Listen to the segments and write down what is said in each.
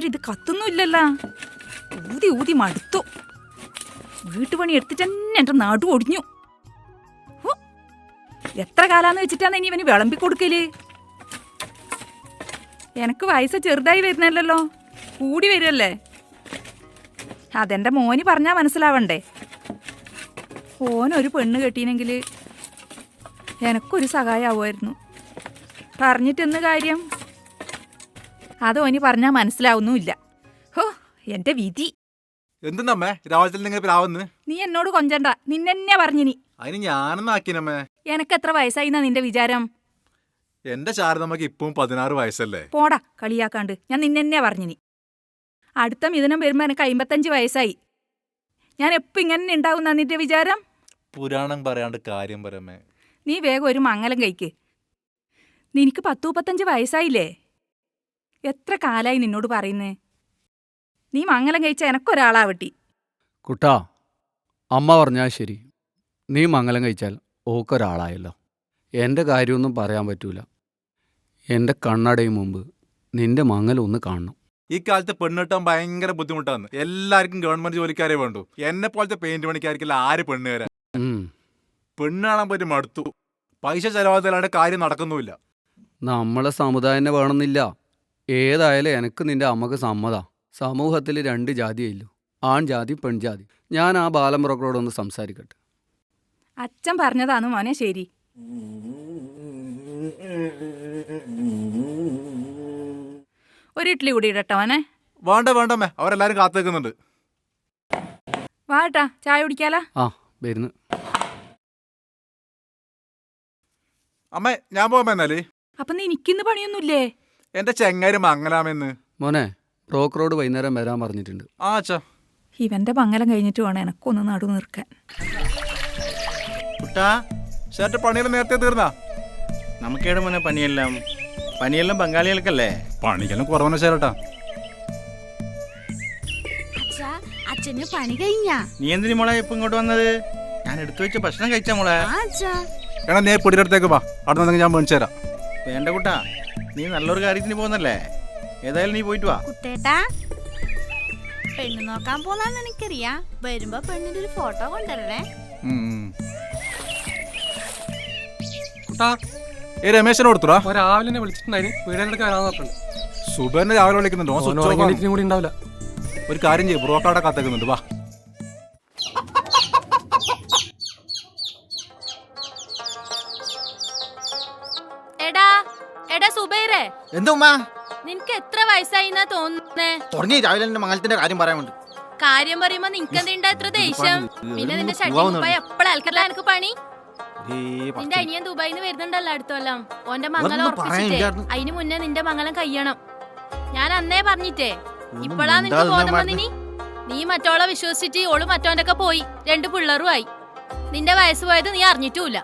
ഇത് കത്തുന്നില്ലല്ലോ. ഊതി ഊതി മടുത്തു. വീട്ടുപണി എടുത്തിട്ട് തന്നെ എൻ്റെ നടു ഒടിഞ്ഞു. എത്ര കാലാന്ന് വെച്ചിട്ടാണ് ഇനി ഇവന് വിളമ്പി കൊടുക്കല്? എനക്ക് വയസ്സ് ചെറുതായി വരുന്നല്ലോ, കൂടി വരുമല്ലേ. അതെൻ്റെ മോന് പറഞ്ഞാൽ മനസ്സിലാവണ്ടേ. ഓനൊരു പെണ്ണ് കെട്ടീനെങ്കിൽ എനക്കൊരു സഹായമാവുമായിരുന്നു. പറഞ്ഞിട്ടെന്ന് കാര്യം? അതോനി പറഞ്ഞാൽ മനസ്സിലാവുന്നുമില്ല. ഹോ, എന്റെ വിധി. എന്തെന്നമ്മേ രാവിലെ നീ എന്നോട് കൊഞ്ചണ്ട, നിന്നെന്നെ പറഞ്ഞിനി. അതിന് ഞാനൊന്നാക്കിനമ്മേ. എനക്ക് എത്ര വയസ്സായിന്നാ നിന്റെ വിചാരം? എന്റെ ശാരദമ്മക്ക് ഇപ്പം 16 വയസ്സല്ലേ. പോടാ കളിയാക്കാണ്ട്. ഞാൻ നിന്നെന്നെ പറഞ്ഞിനി. അടുത്ത മിഥുനം വരുമ്പോ എനിക്ക് 55 വയസ്സായി. ഞാൻ എപ്പം ഇങ്ങനെ ഉണ്ടാവുന്ന നിന്റെ വിചാരം? പുരാണം പറയാണ്ട് കാര്യം പറയമ്മേ. നീ വേഗം ഒരു മംഗലം കഴിക്ക്. നിനക്ക് 10-35 വയസ്സായില്ലേ? എത്ര കാലായി നിന്നോട് പറയുന്നേ? നീ മംഗലം കഴിച്ച എനക്കൊരാളാവട്ടി. കുട്ടാ, അമ്മ പറഞ്ഞാൽ ശരി. നീ മംഗലം കഴിച്ചാൽ ഓക്കൊരാളായല്ലോ. എൻ്റെ കാര്യമൊന്നും പറയാൻ പറ്റൂല. എൻ്റെ കണ്ണടയും മുമ്പ് നിന്റെ മംഗലം ഒന്ന് കാണണം. ഈ കാലത്ത് പെണ്ണ് കിട്ടാൻ ഭയങ്കര ബുദ്ധിമുട്ടാണ്. എല്ലാവർക്കും ഗവൺമെന്റ് ജോലിക്കാരെ വേണ്ടു. എന്നെ പോലത്തെ പെയിന്റ് പണിക്കാർക്കില്ല ആര് പെണ്ണ് തരാൻ. പെണ്ണ് കാണാൻ പറ്റി മടുത്തു. പൈസ ചെലവാക്കാതെ കാര്യം നടക്കുന്നുമില്ല. നമ്മളെ സമുദായം തന്നെ വേണമെന്നില്ല. ഏതായാലും എനിക്ക് നിന്റെ അമ്മക്ക് സമ്മതാ. സമൂഹത്തിൽ 2 ജാതിയല്ലോ, ആൺജാതി പെൺജാതി. ഞാൻ ആ ബാലംബ്രോക്കറോടൊന്ന് സംസാരിക്കട്ടെ. അച്ഛൻ പറഞ്ഞതാണ് മോനെ ശരി. ഒരു ഇഡ്ഡലി കൂടി ഇടട്ടോ മോനെ. വേണ്ടമ്മേ, അവരെല്ലാരും കാത്തുനിൽക്കുന്നുണ്ട്. വാട്ടാ ചായ കുടിക്കാലോ. ആ വരുന്നു. അമ്മേ ഞാൻ പോകാമേ എന്നാല്. അപ്പൊ നീ എനിക്കിന്ന് പണിയൊന്നുമില്ലേ? എന്റെ ചെങ്ങാര് മംഗലാമെന്ന്. മോനെ, ബ്രോക്കറോട് വൈകുന്നേരം വരാൻ പറഞ്ഞിട്ടുണ്ട്. ആ അച്ഛാ. ഇവന്റെ മംഗലം കഴിഞ്ഞിട്ട് വേണം എനക്കൊന്ന് നടു നിർക്കാൻ. ചേട്ട പണിയെല്ലാം നേരത്തെ തീർന്നാ? നമുക്കേടെ മോനെ പണിയെല്ലാം ബംഗാളികൾക്കല്ലേ. പണിക്കെല്ലാം കുറവന ചേട്ടാ. അച്ഛന് പണി കഴിഞ്ഞാ? നീ എന്തിനു മോളെ ഇപ്പൊ ഇങ്ങോട്ട് വന്നത്? ഞാൻ എടുത്തു വെച്ച ഭക്ഷണം കഴിച്ചാ മോളെ. എടാ നീ പൊടിയടുത്തേക്ക് വാ, അവിടെ നിന്ന് ഞാൻ മേടിച്ചു തരാം. വേണ്ട കുട്ടാ, നീ നല്ലൊരു കാര്യത്തിന് പോകുന്നല്ലേ. ഏതായാലും നീ പോയിട്ട് വാ. കുട്ടേട്ടാ, പെണ്ണ് നോക്കാൻ പോന്നാന്ന് എനിക്കറിയാ. വരുമ്പോ പെണ്ണിന്റെ ഒരു ഫോട്ടോ കൊണ്ടുവരണേ. രമേശനെ കൊടുത്തുടാ. രാവിലെ വിളിച്ചിട്ടുണ്ടായിരുന്നു. വീടിനടുത്ത് വരാൻ പറഞ്ഞിട്ടുണ്ട്. സുബേനെ രാവിലെ വിളിക്കുന്നുണ്ടോ? ഒരു കാര്യം ചെയ്യും, ബ്രോക്കറുടെ കാത്തേക്കുന്നുണ്ട്. വാ. നിനക്ക് എത്ര വയസ്സായിന്നാ തോന്നുന്നേ? തുടങ്ങി രാവിലെ മംഗലത്തിന്റെ കാര്യം പറയാനുണ്ട്. കാര്യം പറയുമ്പോ നിനക്ക് എന്തിണ്ടാ എത്ര ദേഷ്യം? പിന്നെ നിന്റെ ഷട്ടിപ്പായ എപ്പോഴും അൽക്കല്ല എനിക്ക് പണി. നിന്റെ അനിയൻ ദുബായിന്ന് വരുന്നുണ്ടല്ലോ അടുത്തോല്ലാം. ഓന്റെ മംഗലം ഉറപ്പിച്ചിട്ടേ അതിന് മുന്നേ നിന്റെ മംഗലം കഴിയണം. ഞാൻ അന്നേ പറഞ്ഞിട്ടേ. ഇപ്പഴാ നിനക്ക് ബോധം വന്നിനി? നീ മറ്റോളെ വിശ്വസിച്ചിട്ട് ഓള് മറ്റോന്റെ ഒക്കെ പോയി. 2 പിള്ളേരുമായി. നിന്റെ വയസ്സ് പോയത് നീ അറിഞ്ഞിട്ടുമില്ല.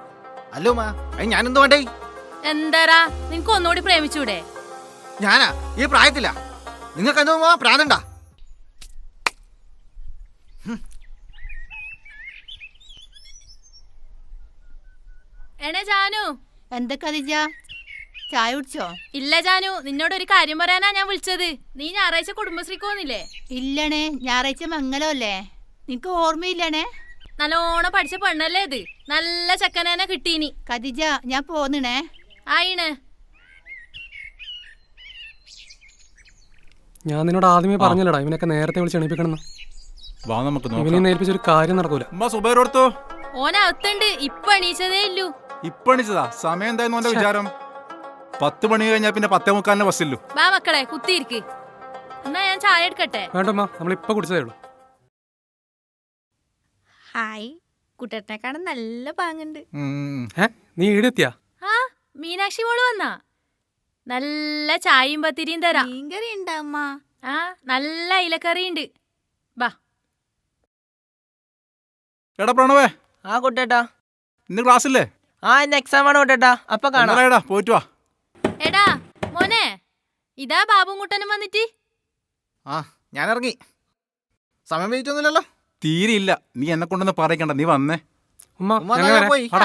എന്താ നിനക്ക് ഒന്നുകൂടി പ്രേമിച്ചൂടെ? ഞാനാ ഈ പ്രായത്തില്ല. നിങ്ങൾക്ക് എന്തോ പ്രാന്തണ്ടാ? എണേ ജാനു. എന്തൊക്കെ ചായ കുടിച്ചോ? ഇല്ല ജാനു, നിന്നോടൊരു കാര്യം പറയാനാ ഞാൻ വിളിച്ചത്. നീ ഞായറാഴ്ച കുടുംബശ്രീക്ക് പോന്നില്ലേ? ഇല്ലണേ, ഞായറാഴ്ച മംഗലമല്ലേ. നിനക്ക് ഓർമ്മയില്ലണേ? നല്ലോണം പഠിച്ച പെണ്ണല്ലേ ഇത്. നല്ല ചെക്കനെ കിട്ടീനി. ഖദീജ, ഞാൻ പോന്നണേ. ആയിണ്. ഞാൻ നിന്നോട് ആദ്യമേ പറഞ്ഞല്ലടാ ഇവനൊക്കെ നേരത്തെ വിളിച്ച് എണീപ്പിക്കണം. ഇവനെ ഏൽപ്പിച്ചൊരു കാര്യം നടക്കൂല. ഓനകത്തുണ്ട്. ഇപ്പൊ എണീച്ചതേ ഇല്ലു. ഇപ്പൊ എണീച്ചതാ? സമയം എന്തായിരുന്നു വിചാരം? 10 മണി കഴിഞ്ഞാൽ പിന്നെ 10:45 ബസ്സില്ലു. ബാ മക്കളെ കുത്തിയിരിക്ക്. എന്നാ ഞാൻ ചായ എടുക്കട്ടെ. വേണ്ടമ്മ, നമ്മളിപ്പോ കുടിച്ചതേ ഉള്ളൂ. ഹായ്, കുട്ടേട്ടനെക്കാളും നല്ല പാങ്ങുണ്ട്. നീ ഈടെത്തിയാ? ആ, മീനാക്ഷി മോള് വന്നാ. നല്ല ചായയും പത്തിരിയും തരാം. മീൻകറി ഉണ്ടാമ്മ. ആ, നല്ല ഇലക്കറിയുണ്ട്. ബാ. എടാ പ്രണവേ, ആ കുട്ടേട്ടാ. ഇന്ന് ക്ലാസ് ഇല്ലേ? ആ, ഇന്ന് എക്സാം ആണ് കുട്ടേട്ടാ. അപ്പൊ കാണാം. എടാ പോയിട്ട് വാ. എടാ മോനെ, ഇതാ ബാബും കുട്ടനും വന്നിട്ട്. ആ, ഞാൻ ഇറങ്ങി. സമയം വെയിറ്റൊന്നുമില്ലല്ലോ. തീരെയില്ല. നീ എന്നെ കൊണ്ടൊന്ന് പറയിക്കണ്ട, നീ വന്നേ. ഉമ്മ, ഉമ്മ ഞങ്ങൾ ഞാൻ വരാം. പോയി. ആ,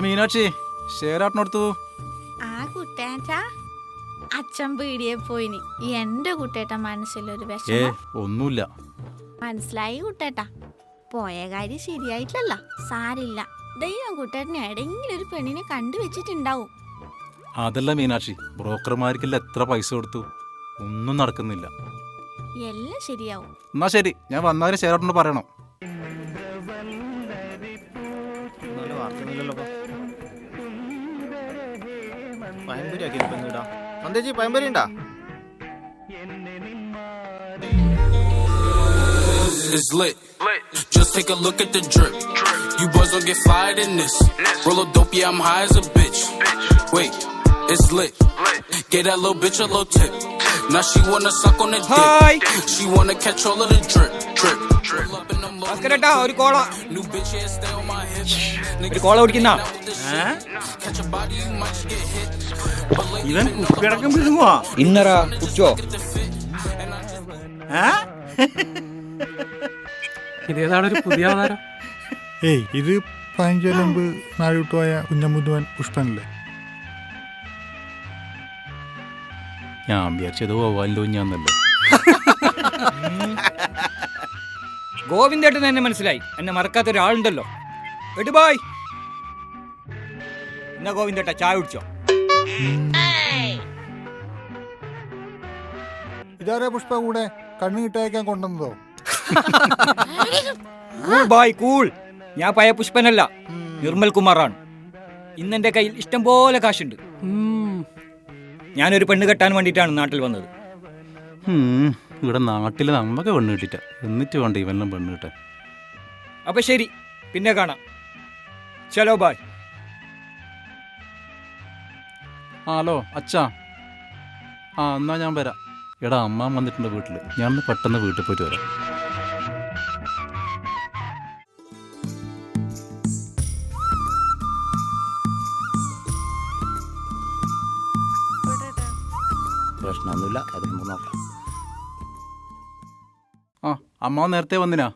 മീനാക്ഷി, ഷെയറാട്ടിനടുത്തു. ആ കുട്ടേട്ടാ, അച്ഛൻ പീടിയെ പോയിനി. എന്റെ കുട്ടേട്ട മനസ്സിലൊരു വിഷമം. ഒന്നുമില്ല. മനസ്സിലായി കുട്ടേട്ടാ. പോയ കാര്യം ശരിയായിട്ടില്ലല്ലോ. സാരില്ല, ദൈവം കുട്ടേട്ടനെ എവിടെയെങ്കിലും ഒരു പെണ്ണിനെ കണ്ടുവച്ചിട്ടുണ്ടാവും. അതല്ല മീനാക്ഷി, ബ്രോക്കർമാർക്കെല്ലാം എത്ര പൈസ കൊടുത്തു, ഒന്നും നടക്കുന്നില്ല. എല്ലാം ശരിയാവും. എന്നാ ശരി, ഞാൻ വന്നാലും ഷെയറാട്ടിനോട് പറയണം. നല്ല വാർത്തയൊന്നുമില്ലല്ലോ ഇപ്പൊ. പഴംപൊരി ആക്കി ഇടാ. സന്ധ്യച്ചി പഴംപൊരി ഉണ്ടാ? It's lit. Just take a look at the drip. You boys don't get fired in this. Roll a dope, yeah, I'm high as a bitch. Wait, it's lit. Get that little bitch a little tip. Now she wanna suck on the dick. She wanna catch all of the drip. Roll up in the mud. ഒരു കോള New bitch, yeah, stay on my hip. ഒരു കോള കുടിക്കുന്ന Catch a body, you might get hit. ഇവൻ കുപ്പിയടക്കം വിഴുങ്ങുവാ. ഇന്നറാ കുച്ചോ. ഇതേതാണ് ഒരു പുതിയ അവതാരം? ഏയ്, ഇത് 15 കൊല്ലം മുമ്പ് നാട് വിട്ടുപോയ കുഞ്ഞമുദ്ദുവൻ പുഷ്പനല്ലേ? ഞാൻ വിചാരിച്ചത് വവ്വാലിൻ്റെ കുഞ്ഞാന്നല്ലോ. ഗോവിന്ദേട്ടൻ എന്നെ മനസ്സിലായി. എന്നെ മറക്കാത്ത ഒരാളുണ്ടല്ലോ. എടുബായ്. എന്നാ ഗോവിന്ദേട്ട ചായ കുടിച്ചോ. ഇതാരാ പുഷ്പ കൂടെ കണ്ണു കിട്ടയക്കാൻ കൊണ്ടുവന്നതോ? കൂൾ ബായ് കൂൾ. ഞാൻ പഴയ പുഷ്പനല്ല, നിർമ്മൽ കുമാറാണ്. ഇന്നെന്റെ കയ്യിൽ ഇഷ്ടം പോലെ കാശുണ്ട്. ഞാനൊരു പെണ്ണ് കെട്ടാൻ വേണ്ടിയിട്ടാണ് നാട്ടിൽ വന്നത്. ഇവിടെ നാട്ടിൽ നമ്മക്ക് പെണ്ണ് കിട്ടിട്ട, എന്നിട്ട് വേണ്ട ഇവെല്ലാം പെണ്ണ് കിട്ടാൻ. അപ്പൊ ശരി, പിന്നെ കാണാം. ചലോ ബായ്. ഹലോ അച്ഛാ. എന്നാ ഞാൻ വരാം. എടാ, അമ്മ വന്നിട്ടുണ്ട് വീട്ടിൽ. ഞാൻ പെട്ടെന്ന് വീട്ടിൽ പോയിട്ട് വരാം. പ്രശ്നമൊന്നുമില്ല, അത് നമുക്ക് നോക്കാം. അമ്മ നേരത്തെ വന്നിനാ?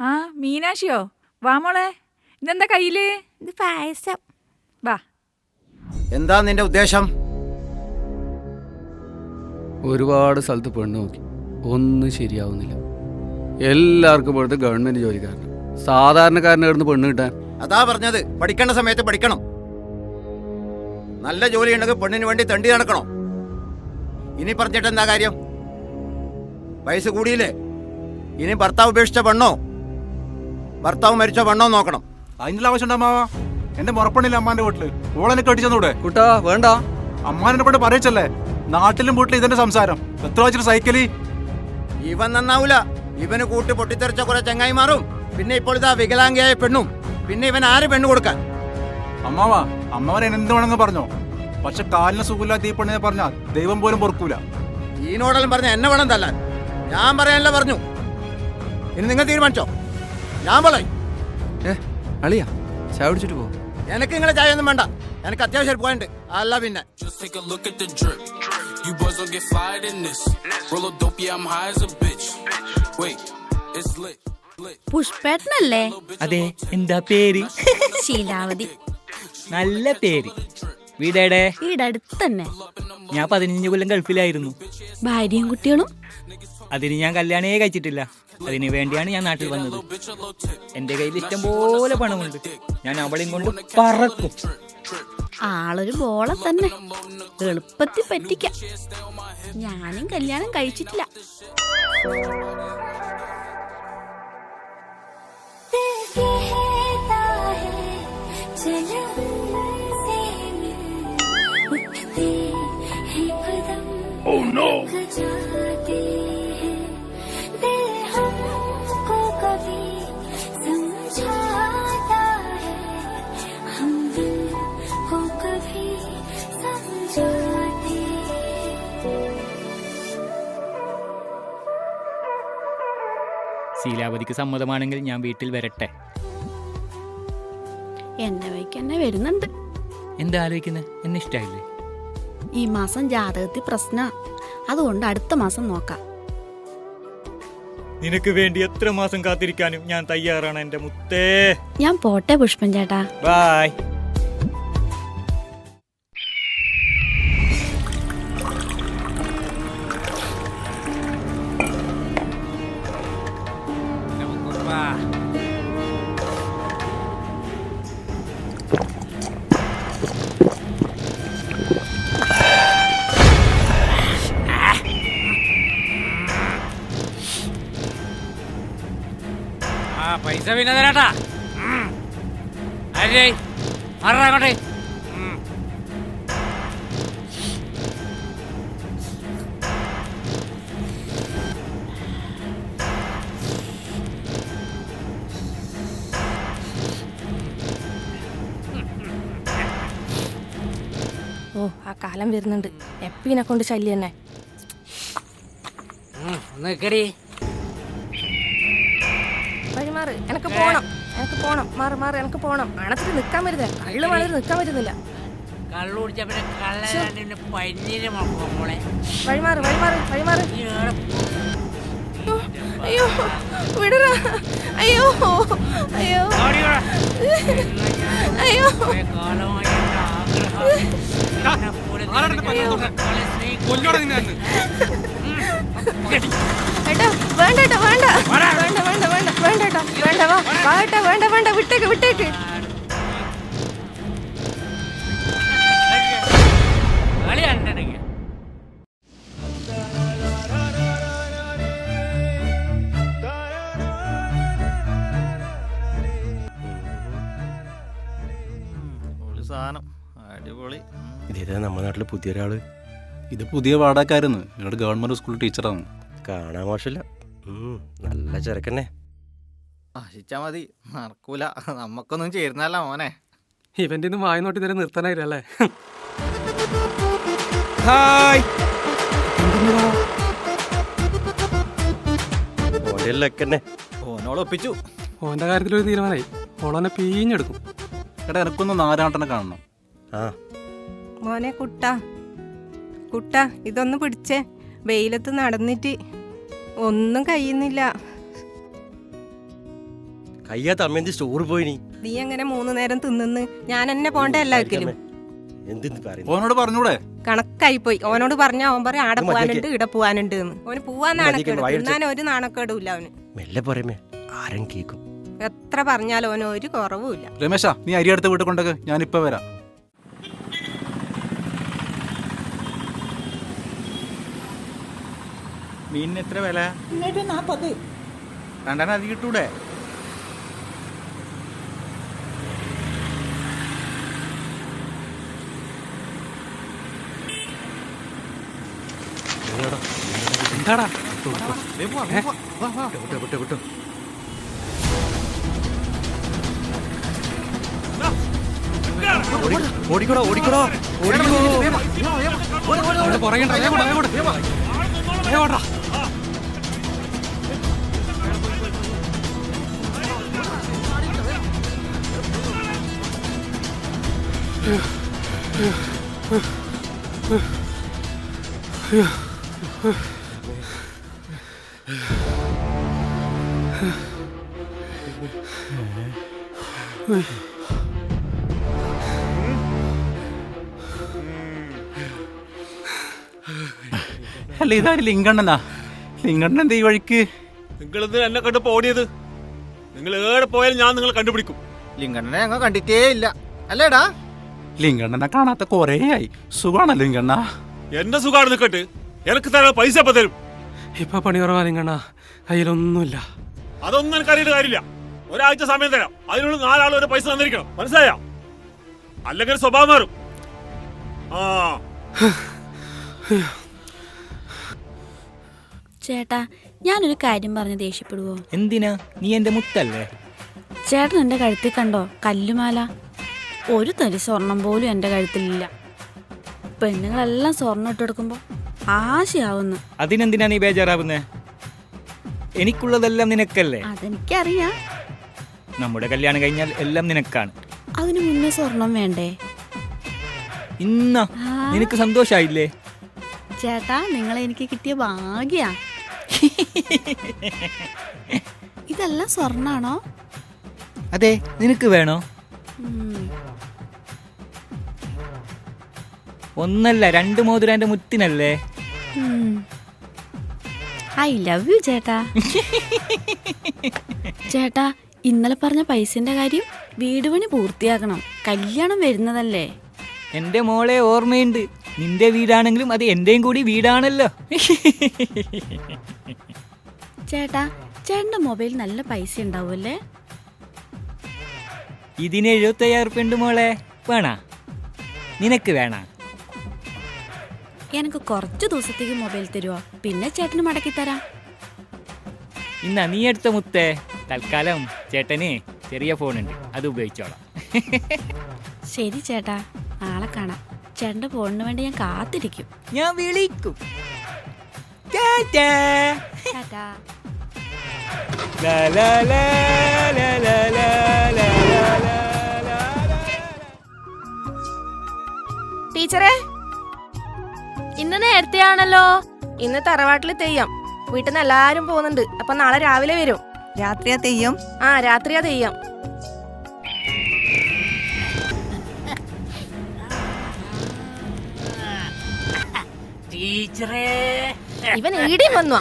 ആ, മീനാക്ഷിയോ? വാ മോളെ, ഇതെന്താ കയ്യില്? ഇത് പായസം. വാ. എന്താ നിന്റെ ഉദ്ദേശം? ഒരുപാട് സ്ഥലത്ത് പെണ്ണ് നോക്കി, ഒന്നും ശരിയാവുന്നില്ല. എല്ലാവർക്കും ഇവിടുത്തെ ഗവൺമെൻറ് ജോലിക്കാരന്, സാധാരണക്കാരനെ കിടന്ന് പെണ്ണ് കിട്ടാൻ. അതാ പറഞ്ഞത്, പഠിക്കേണ്ട സമയത്ത് പഠിക്കണം. നല്ല ജോലി ഉണ്ടെങ്കിൽ പെണ്ണിന് വേണ്ടി തണ്ടി നടക്കണോ? ഇനി പറഞ്ഞിട്ട് എന്താ കാര്യം? വയസ്സ് കൂടിയില്ലേ? ഇനി ഭർത്താവ് ഉപേക്ഷിച്ച പെണ്ണോ ഭർത്താവ് മരിച്ച പെണ്ണോ നോക്കണം. അതിനുള്ള ആവശ്യം ഉണ്ടാവാ. എന്റെ മുറപ്പണില്ല അമ്മാന്റെ വീട്ടില്. ഓളെന്നെ കെട്ടിച്ചെന്നൂടെ? കുട്ടാ വേണ്ട. അമ്മാനെ കൊണ്ട് പറയിച്ചല്ലേ, നാട്ടിലും വീട്ടിലും ഇതിന്റെ സംസാരം. എത്ര വെച്ചിട്ട് സൈക്കിളി. ഇവൻ നന്നാവൂല. ഇവന് കൂട്ടി പൊട്ടിത്തെറിച്ച കുറെ ചങ്ങായിമാറും, പിന്നെ ഇപ്പോൾ ഇതാ വികലാംഗിയായ പെണ്ണും. പിന്നെ ഇവൻ ആര് പെണ്ണ് കൊടുക്കാൻ? അമ്മാവാ, അമ്മാവനെ എന്ത് വേണമെന്ന് പറഞ്ഞോ, പക്ഷെ കാലിന് സുഖമില്ലാത്ത ഈ പെണ്ണിനെ പറഞ്ഞാ ദൈവം പോലും പൊറുക്കൂല. ഈനോടെല്ലാം പറഞ്ഞ എന്നെ വേണം തല്ലാൻ. ഞാൻ പറയാനല്ല പറഞ്ഞു. ഇനി നിങ്ങൾ തീരുമാനിച്ചോ? ഞാൻ പറയും. അളിയാ, ചായ കുടിച്ചിട്ട് പോ. എനിക്ക് നിങ്ങളെ ചായ ഒന്നും വേണ്ട. എനിക്ക് അത്യാവശ്യം പോയിന്റ്. അല്ല പിന്നെ Just take a look at the drip. You boys don't get fired in this. Roll a dope, yeah, I'm high as a bitch. Wait, it's lit. പുഷ്പേട്ടനല്ലേ? അതെ. എന്താ പേര്? ശീലാവതി. നല്ല പേര്. വീടേടെ? വീടടുത്ത് തന്നെ. ഞാൻ 15 കൊല്ലം ഗൾഫിലായിരുന്നു. ഭാര്യയും കുട്ടികളും? അതിന് ഞാൻ കല്യാണേ കഴിച്ചിട്ടില്ല. അതിന് വേണ്ടിയാണ് ഞാൻ നാട്ടിൽ വന്നത്. എന്റെ കയ്യിൽ ഇഷ്ടം പോലെ പണമുണ്ട്. ഞാൻ അവളെയും കൊണ്ട് പറക്കും. ആളൊരു ബോള തന്നെ. എളുപ്പത്തിൽ പറ്റിക്കാം. ഞാനും കല്യാണം കഴിച്ചിട്ടില്ല. ശീലാവതിക്ക് സമ്മതമാണെങ്കിൽ ഞാൻ വീട്ടിൽ വരട്ടെ. എന്റെ വഴിക്ക് എന്നെ വരുന്നുണ്ട്. എന്താ ആലോചിക്കുന്നത്? എന്നെ ഇഷ്ടായില്ലേ? ഈ മാസം ജാതകത്തിൽ പ്രശ്ന, അതുകൊണ്ട് അടുത്ത മാസം നോക്കാം. നിനക്ക് വേണ്ടി എത്ര മാസം കാത്തിരിക്കാനും ഞാൻ തയ്യാറാണ് എന്റെ മുത്തേ. ഞാൻ പോട്ടെ പുഷ്പൻ ചേട്ടാ. ബൈ. പൈസ പിന്നെ തരാട്ടാ. അങ്ങോട്ടേ ഓ, ആ കാലം വരുന്നുണ്ട്. എപ്പിനെ കൊണ്ട് ശല്യം തന്നെ. നിക്കടി. വഴിമാറ്, എനക്ക് പോണം, എനക്ക് പോണം. മാറ് മാറ്, എനക്ക് പോണം. അണത്തിട്ട് നിക്കാൻ വരുന്നേ. കള്ള് വളരെ നിക്കാൻ പറ്റുന്നില്ല. കള്ളു കുടിച്ച പിന്നെ കള്ള പഞ്ഞിന് മോളെ. വഴിമാറ് വഴിമാറ് വഴിമാറ്. അയ്യോ വിടറാ. അയ്യോ അയ്യോ അയ്യോ. ഏട്ടാ വേണ്ട ഏട്ടാ വേണ്ട വേണ്ട വേണ്ട വേണ്ട വേണ്ട ഏട്ടാ വേണ്ട. വാ വാ ഏട്ടാ വേണ്ട വേണ്ട വിട്ടേക്ക് വിട്ടേക്ക്. അടിപൊളി. ഇതേതാ നമ്മുടെ നാട്ടില് പുതിയൊരാള്? ഇത് പുതിയ വാടകക്കാരെന്ന്. ഇവിടെ ഗവൺമെന്റ് സ്കൂൾ ടീച്ചറാണ്. കാണാൻ മോശമില്ല. നല്ല ചെറുക്കന്നെ. ആശിച്ചാ മതി, നടക്കൂല. നമ്മക്കൊന്നും ചേരുന്നല്ല മോനെ. ഇവന്റെ ഒന്നും വായ നോട്ടി ഇതുവരെ നിർത്താനായില്ലേ? ഓനോളൊപ്പിച്ചു. ഓന്റെ കാര്യത്തിൽ ഒരു തീരുമാനമായി. ഓളെന്നെ പീഞ്ഞെടുക്കും. എടാ എനക്കൊന്ന് നാരാട്ടനെ കാണണം. മോനെ കുട്ട ഇതൊന്ന് പിടിച്ചേ. വെയിലത്ത് നടന്നിട്ട് ഒന്നും കഴിയുന്നില്ല. കയ്യാത്ത അമ്മേന്റെ സ്റ്റോർ പോയിനി. നീ എങ്ങനെ 3 നേരം തിന്നു? ഞാൻ എന്നെ പോണ്ട എല്ലാവർക്കും. ഓനോട് പറഞ്ഞൂടെ? കണക്കായി പോയി. ഓനോട് പറഞ്ഞ അവൻ പറയും ആടെ പോവാനുണ്ട് ഇട പോവാനുണ്ട് എന്ന്. ഓന് പോവാൻ നാണക്കേട്. തിന്നാൻ ഒരു നാണക്കേടും ഇല്ല അവന്. മെല്ലെ പറയുമേ, ആരും കേക്കും. എത്ര പറഞ്ഞാലും ഓന് ഒരു കുറവുമില്ല. രമേശാ, നീ അരി അടുത്ത് വീട്ടിൽ കൊണ്ടൊക്കെ, ഞാനിപ്പോ വരാം. മീനിന് എത്ര വില? 40. രണ്ടെണ്ണം അധികം കിട്ടൂടെ? എന്താടാ വിട്ടോ. ഓടിക്കോടാ ഓടിക്കോടാ അല്ല, ഇതാര് ലിങ്കണ്ണനാ? ലിങ്കണ്ണൻ എന്താ ഈ വഴിക്ക്? നിങ്ങളിത് എന്നെ കണ്ട് ഓടിയത്? നിങ്ങൾ ഏടെ പോയാലും ഞാൻ നിങ്ങളെ കണ്ടുപിടിക്കും. ലിങ്കണ്ണനെ ഞങ്ങൾ കണ്ടിട്ടേ ഇല്ല അല്ലേടാ? ലിങ്കണ്ണനെ കാണാത്ത കൊറേ ആയി. സുഖാണല്ലോ ലിങ്കണ്ണ? എന്റെ സുഖമാണ് നിൽക്കട്ട്. എനിക്ക് തരാൻ പൈസ എപ്പ തരും? ഇപ്പൊ പണി കുറവാ ലിങ്കണ്ണ, കയ്യിലൊന്നുമില്ല. അതൊന്നും എനിക്ക് അറിയേണ്ട കാര്യമില്ല. ഒരാഴ്ച സമയം തരാം. അതിനുള്ള 4 ആൾ ഒരു പൈസ തന്നിരിക്കണം, മനസ്സിലായ? അല്ലെങ്കിൽ സ്വഭാവം മാറും. ചേട്ടാ ഞാനൊരു കാര്യം പറഞ്ഞ് ദേഷ്യപ്പെടുവോ? എന്തിനാ? നീ എന്റെ മുത്തല്ലേ? ചേട്ടൻ എൻ്റെ കഴുത്തിൽ കണ്ടോ കല്ലുമാല? ഒരു തരി സ്വർണം പോലും എൻ്റെ കഴുത്തിലില്ല. പെണ്ണുങ്ങളെല്ലാം സ്വർണം ഇട്ടെടുക്കുമ്പോൾ ആശയാവുന്നു. അതിനെന്തിനാ നീ ബേജാറാവുന്നേ? എനിക്കുള്ളതെല്ലാം നിനക്കല്ലേ? അതെനിക്കറിയാം. നമ്മുടെ കല്യാണം കഴിഞ്ഞാൽ എല്ലാം നിനക്കാണ്. അതിനു മുന്നേ സ്വർണം വേണ്ടേ? ഇന്നാ നിനക്ക് സന്തോഷായില്ലേ? ചേട്ടാ നിങ്ങളെ എനിക്ക് കിട്ടിയ ഭാഗ്യാ. ഇതെല്ലാം സ്വർണ്ണാണോ? അതെ, നിനക്ക് വേണോ? ഒന്നല്ല 2 മോതിരം എന്റെ മുത്തിനല്ലേ? ഐ ലവ് യു ചേട്ടാ. ചേട്ടാ ഇന്നലെ പറഞ്ഞ പൈസന്റെ കാര്യം, വീട് പണി പൂർത്തിയാക്കണം, കല്യാണം വരുന്നതല്ലേ. എന്റെ മോളെ ഓർമ്മയുണ്ട്. നിന്റെ വീടാണെങ്കിലും അത് എന്റെയും കൂടി വീടാണല്ലോ. ചേട്ടാ ചേട്ടന്റെ മൊബൈൽ നല്ല പൈസ ഉണ്ടാവുമല്ലേ? ഇതിന് 75,000 ഉണ്ട് മോളെ. വേണ? നിനക്ക് വേണ? എനിക്ക് കുറച്ച് ദിവസത്തേക്ക് മൊബൈൽ തരുമോ? പിന്നെ ചേട്ടന് മടക്കി തരാം. ഇന്നാ നീ എടുത്ത മുത്തേ. തൽക്കാലം ചേട്ടന് ചെറിയ ഫോണുണ്ട്, അത് ഉപയോഗിച്ചോളാം. ശരി ചേട്ടാ, നാളെ കാണാം. ചേട്ടന്റെ ഫോണിന് വേണ്ടി ഞാൻ കാത്തിരിക്കും. ഞാൻ വിളിക്കും. ടീച്ചറെ, ഇന്ന് നേരത്തെയാണല്ലോ. ഇന്ന് തറവാട്ടിൽ തെയ്യം. വീട്ടിൽ നിന്ന് എല്ലാരും പോകുന്നുണ്ട്. അപ്പൊ നാളെ രാവിലെ വരും. രാത്രിയാ തെയ്യം? ആ രാത്രിയാ തെയ്യം. ടീച്ചറേ, ഇവൻ ഈടിയും വന്നു.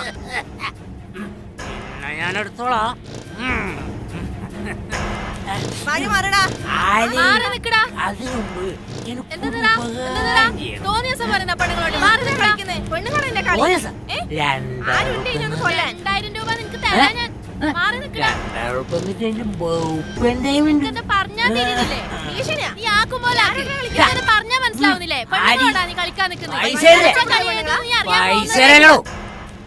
ഞാൻ എടുത്തോളാം. പറഞ്ഞാ മനസ്സിലാവുന്നില്ലേ? കളിക്കാൻ നിൽക്കുന്നത്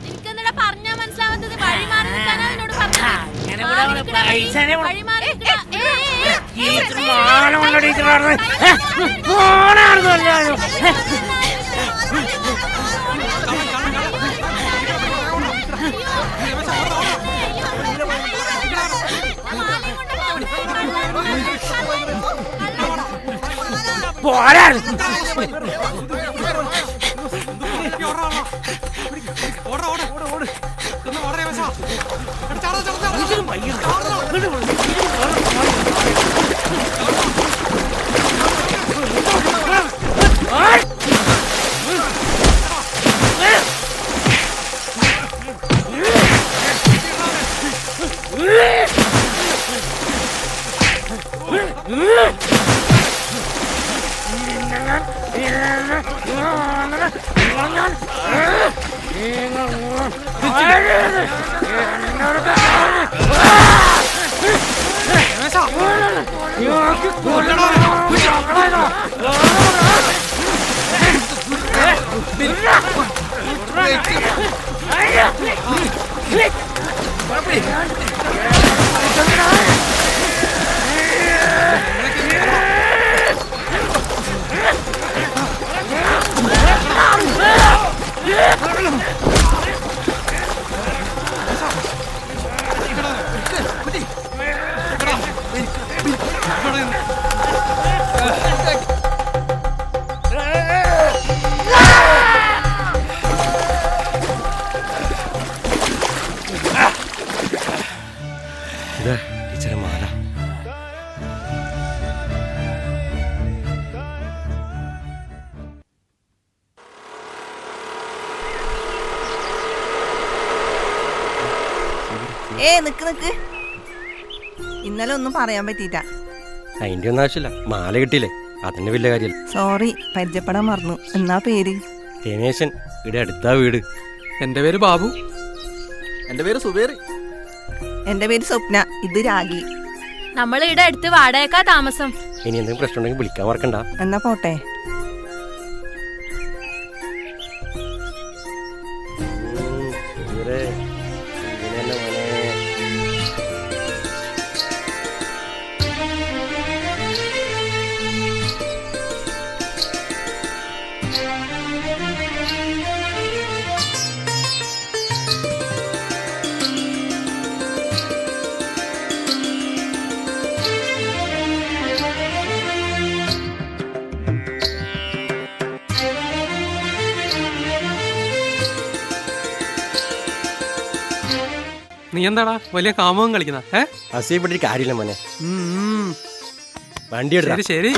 എനിക്കെന്താ പറഞ്ഞാ മനസ്സിലാവാത്തത്? വഴി മാറി നിൽക്കാനാ എന്നോട് നിക്ക് ഇന്നലെ ഒന്നും പറയാൻ പറ്റിയില്ല. അതിന്റെ ഒന്നും ആവശ്യമില്ല. മാല കിട്ടിയില്ലേ, അതിന്റെ വലിയ കാര്യമല്ല. സോറി, പരിചയപ്പെടാൻ മറന്നു. എന്നാ പേര്? രമേശൻ, ഇവിടെ അടുത്താ വീട്. എന്റെ പേര് ബാബു. എന്റെ പേര് സുബേർ. എന്റെ പേര് സ്വപ്ന. ഇത് രാഗി. നമ്മൾ ഇവിടെ അടുത്ത് വാടകയ്ക്കാ താമസം. ഇനി എന്തെങ്കിലും പ്രശ്നം ഉണ്ടെങ്കിൽ വിളിക്കാൻ മറക്കണ്ട. എന്നാ പോട്ടെ. ഈശ്വരേ, ഇങ്ങനെ മോനെ. നീ എന്താടാ വലിയ കാമവും കളിക്കുന്ന? അസൂയപ്പെട്ടിട്ട് കാര്യമില്ല മോനെ. വണ്ടി എടുത്താ ശരി ശരി.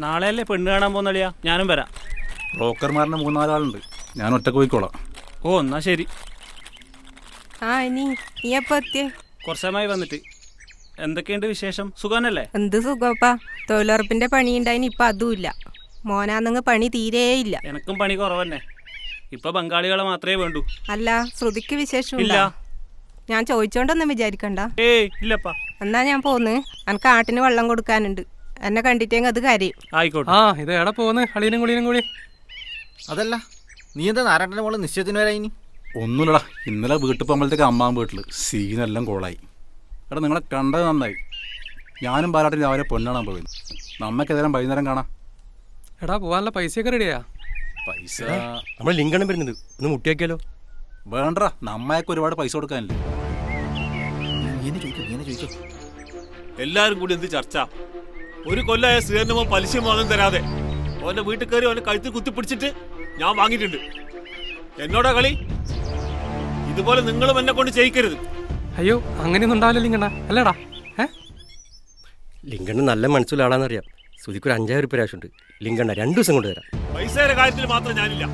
നാളെയല്ലേ പെണ്ണ് കാണാൻ പോകുന്നളിയാ, ഞാനും വരാം. ബ്രോക്കർമാരുടെ 3-4 ആളുണ്ട്, ഞാൻ ഒറ്റക്ക് പോയിക്കോളാം. ഓ എന്നാ ശരി. ആ ഇനി നീ എപ്പോ എത്തിയേ? കുറച്ച് സമയമായി വന്നിട്ട്. എന്തൊക്കെയുണ്ട് വിശേഷം? സുഖാനല്ലേ? എന്ത് സുഖപ്പാ, തൊഴിലുറപ്പിന്റെ പണി ഉണ്ടായിന് ഇപ്പൊ അതുമില്ല. മോനാന്നെങ്കിൽ പണി തീരെയില്ല. എനക്കും പണി കുറവന്നെ. ഇപ്പൊ ബംഗാളികളെ മാത്രമേ വേണ്ടൂ. അല്ല ശ്രുതിക്ക് വിശേഷം ഇല്ല. ഞാൻ ചോദിച്ചോണ്ടൊന്നും വിചാരിക്കണ്ട. ഏയ് ഇല്ലപ്പാ. എന്നാ ഞാൻ പോന്ന്, എനിക്ക് ആട്ടിന് വെള്ളം കൊടുക്കാനുണ്ട്. എന്നെ കണ്ടിട്ടെങ്കിൽ അത് കാര്യം. ആയിക്കോട്ടെ. ആ ഇത് എവിടെ പോന്ന് അളിയനും കുളിയനും കൂടി? അതല്ല, നീ എന്താ നാരായണന്റെ മോളെ നിശ്ചയത്തിന് വരാ? ഇനി ഒന്നുമില്ലടാ, ഇന്നലെ വീട്ടിൽ പോകുമ്പോഴത്തേക്ക് അമ്മാൻ വീട്ടിൽ സീനെല്ലാം കോളായി. എടാ നിങ്ങളെ കണ്ടത് നന്നായി. ഞാനും പാലാട്ടിൽ രാവിലെ പെണ്ണാണാൻ പോയി. നമ്മക്കെതിരെ വൈകുന്നേരം കാണാം. എടാ പോവാനുള്ള പൈസയൊക്കെ റെഡിയാ? പൈസ നമ്മൾ ലിങ്കണം വരുന്നത്, ഒന്ന് മുട്ടിയാക്കിയാലോ? വേണ്ടടാ, നമ്മയൊക്കെ ഒരുപാട് പൈസ കൊടുക്കാനില്ലേ. എല്ലാരും കൂടി എന്ത് ചർച്ച? ഒരു കൊല്ലായ സ്വീകരണമോ പലിശമോ ഒന്നും തരാതെ ഓന്റെ വീട്ടിൽ കയറി ഓന്റെ കഴുത്തിൽ കുത്തിപ്പിടിച്ചിട്ട് ഞാൻ വാങ്ങിയിട്ടുണ്ട്. എന്നോടാ കളി? ഇതുപോലെ നിങ്ങളും എന്നെ കൊണ്ട് ചെയ്യിക്കരുത്. അയ്യോ അങ്ങനെയൊന്നും ഉണ്ടാവില്ല ലിങ്കണ്ണ, അല്ലേടാ? ലിങ്കണ്ണ നല്ല മനസ്സിലുള്ള ആളാണെന്നറിയാം. സുധിക്കൊരു 5000 രൂപ ആവശ്യമുണ്ട്. ലിങ്കണ്ണ 2 ദിവസം കൊണ്ട് തരാം. പൈസയുടെ കാര്യത്തിൽ മാത്രം ഞാനില്ല,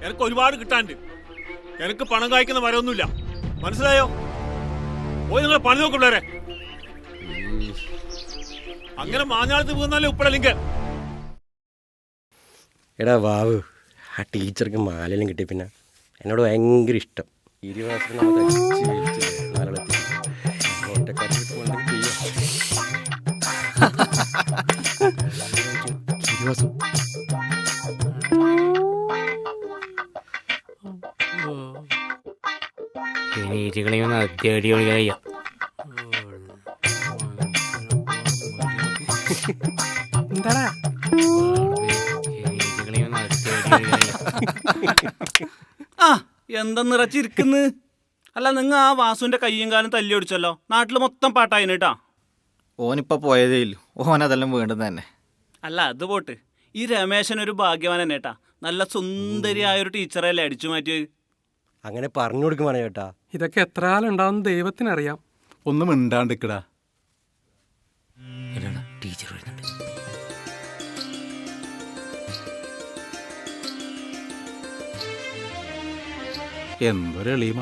എനിക്ക് ഒരുപാട് കിട്ടാണ്ട്. എനിക്ക് പണം കായ്ക്കുന്ന മരമൊന്നുമില്ല, മനസ്സിലായോ? പോയി നിങ്ങൾ പണി നോക്കും പിള്ളേരെ. അങ്ങനെ മാഞ്ഞാളത്ത് പോകുന്നാലേ ഉപ്പട ലിങ്കൻ. എടാ വാവ്, ആ ടീച്ചർക്ക് മാലെല്ലാം കിട്ടിയ പിന്നെ എന്നോട് ഭയങ്കര ഇഷ്ടം. 20 മാസത്തിന് നമുക്ക് എന്താടാ ആ എന്തെന്ന് നിറച്ചിരിക്കുന്നു? അല്ല നിങ്ങൾ ആ വാസുവിന്റെ കയ്യും കാലം തല്ലി ഒടിച്ചല്ലോ, നാട്ടിൽ മൊത്തം പാട്ടായിന് കേട്ടാ. ഓനിപ്പോ പോയതേ ഇല്ലു, ഓനതെല്ലാം വേണ്ടത് തന്നെ. അല്ല അത് പോട്ട്, ഈ രമേശൻ ഒരു ഭാഗ്യവാൻ തന്നെ കേട്ടാ. നല്ല സുന്ദരിയായ ഒരു ടീച്ചറല്ലേ അടിച്ചു മാറ്റിയത്. അങ്ങനെ പറഞ്ഞു കൊടുക്കും ചേട്ടാ. ഇതൊക്കെ എത്ര ആളുണ്ടാവും ദൈവത്തിനറിയാം. ഒന്നും മിണ്ടാണ്ടിക്കടാ. ടീച്ചർ വരുന്നുണ്ട്. എന്തൊരു എളീമ.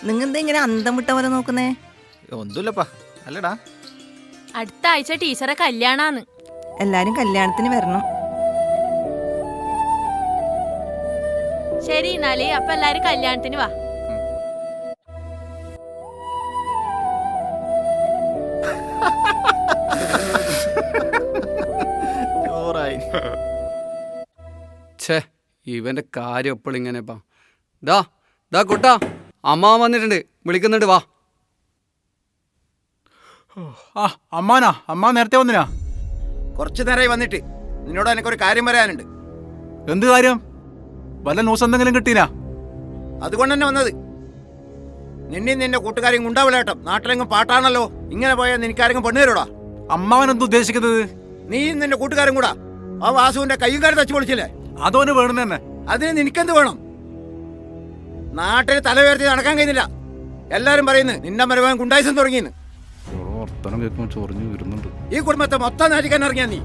നിങ്ങെന്താ ഇങ്ങനെ അന്തം വിട്ട പോലെ നോക്കുന്നേ? ഒന്നുമില്ലപ്പാ. അല്ലടാ, അടുത്ത ആഴ്ച ടീച്ചറെ കല്യാണാന്ന്. എല്ലാരും കല്യാണത്തിന് വരണം. ശരി എന്നാല്, അപ്പൊ എല്ലാരും കല്യാണത്തിന് വാ. ഛേ, ഇവന്റെ കാര്യം എപ്പോഴും ഇങ്ങനെപ്പാ. ദാ കുട്ടാ, അമ്മ വന്നിട്ടുണ്ട്, വിളിക്കുന്നുണ്ട്, വാ. ആ അമ്മാനാ? അമ്മ നേരത്തെ വന്നിനാ? കുറച്ചു നേരമായി വന്നിട്ട്. നിന്നോട് എനിക്കൊരു കാര്യം പറയാനുണ്ട്. എന്ത് കാര്യം? വല്ല ന്യൂസ് എന്തെങ്കിലും കിട്ടീനാ? അതുകൊണ്ട് തന്നെ വന്നത്. നിന്നെയും നിന്റെ കൂട്ടുകാരെയും ഉണ്ടാവില്ലേട്ടം. നാട്ടിലെങ്ങും പാട്ടാണല്ലോ. ഇങ്ങനെ പോയാൽ നിനക്കാരെങ്കിലും പെണ്ണു തരൂടാ. അമ്മാവൻ എന്ത് ഉദ്ദേശിക്കുന്നത്? നീയും നിന്റെ കൂട്ടുകാരും കൂടാ ആ വാസുവിന്റെ കയ്യും കാര്യം തച്ചു പൊളിച്ചില്ലേ? അതോന് വേണം തന്നെ. അതിന് നിനക്കെന്ത് വേണം? നാട്ടിൽ തല ഉയർത്തി നടക്കാൻ കഴിയുന്നില്ല. എല്ലാരും പറയുന്നു നിന്റെ മരുവാൻ ഗുണ്ടായിസം തുടങ്ങിയെന്ന്. ഈ കുടുംബത്തെ മൊത്തം നാറ്റിക്കാൻ ഇറങ്ങിയ നീ.